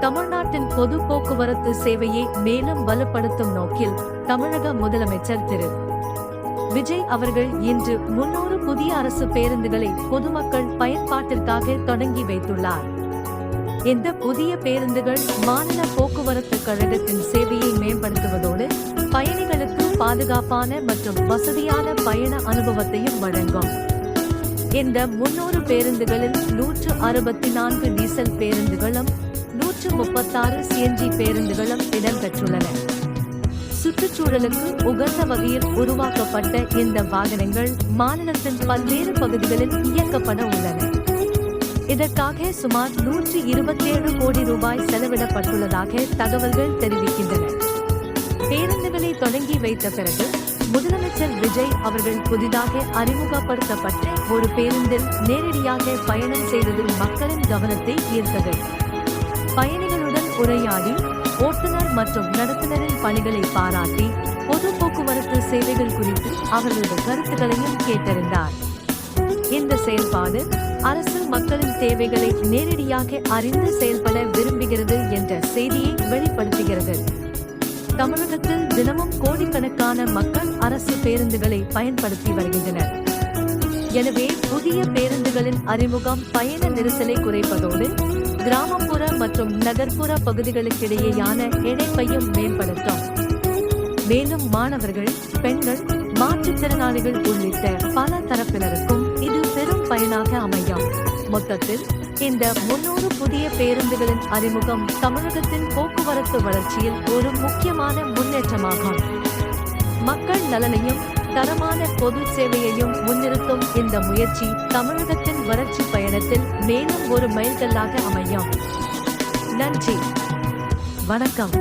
தமிழ்நாட்டின் பொது போக்குவரத்து சேவையை மேலும் பலப்படுத்தும் நோக்கில் தமிழக முதலமைச்சர் திரு விஜய் அவர்கள் இன்று 300 புதிய அரசு பேருந்துகளை பொதுமக்கள் பயன்பாட்டிற்காக தொடங்கி வைத்துள்ளார். இந்த புதிய பேருந்துகள் மாநில போக்குவரத்து கழகத்தின் சேவையை மேம்படுத்துவதோடு பயணிகளுக்கு பாதுகாப்பான மற்றும் வசதியான பயண அனுபவத்தையும் வழங்கும். இந்த 300 பேருந்துகளில் 164 டீசல் பேருந்துகளும் 136 சிஎன்ஜி பேருந்துகளும் இடம்பெற்றுள்ளன. சுற்றுச்சூழலுக்கு உகந்த வகையில் உருவாக்கப்பட்ட இந்த வாகனங்கள் மாநிலத்தின் பல்வேறு பகுதிகளில் இயக்கப்பட உள்ளன. இதற்காக சுமார் 127 கோடி ரூபாய் செலவிடப்பட்டுள்ளதாக தகவல்கள் தெரிவிக்கின்றன. பேருந்துகளை தொடங்கி வைத்த பிறகு முதலமைச்சர் விஜய் அவர்கள் புதிதாக அறிமுகப்படுத்தப்பட்ட ஒரு பேருந்தில் நேரடியாக பயணம் செய்தது மக்களின் கவனத்தை ஈர்த்தது. பயணிகளுடன் உரையாடி ஓட்டுநர் மற்றும் நடத்துனரின் பணிகளை பாராட்டி பொது போக்குவரத்து சேவைகள் குறித்து அவர்களது கருத்துக்களையும் கேட்டறிந்தார். இந்த செயல்பாடு அரசு மக்களின் தேவைகளை நேரடியாக அறிந்து செயல்பட விரும்புகிறது என்ற செய்தியை வெளிப்படுத்துகிறது. தமிழகத்தில் தினமும் கோடிக்கணக்கான மக்கள் அரசு பேருந்துகளை பயன்படுத்தி வருகின்றனர். எனவே புதிய பேருந்துகளின் அறிமுகம் பயண நெரிசலை குறைப்பதோடு கிராமப்புற மற்றும் நகர்ப்புற பகுதிகளுக்கிடையேயான இணைப்பையும் மேம்படுத்தும். மேலும் மாணவர்கள், பெண்கள், மாற்றுத்திறனாளிகள் உள்ளிட்ட பல தரப்பினருக்கும் இது பெரும் பயனாக அமையும். மொத்தத்தில் இந்த 300 புதிய பேருந்துகளின் அறிமுகம் தமிழகத்தின் போக்குவரத்து வளர்ச்சியில் ஒரு முக்கியமான முன்னேற்றமாகும். மக்கள் நலனையும் தரமான பொது சேவையையும் முன்னிறுத்தும் இந்த முயற்சி தமிழகத்தின் வளர்ச்சி பயணத்தில் மேலும் ஒரு மைல்கல்லாக அமையும். நன்றி, வணக்கம்.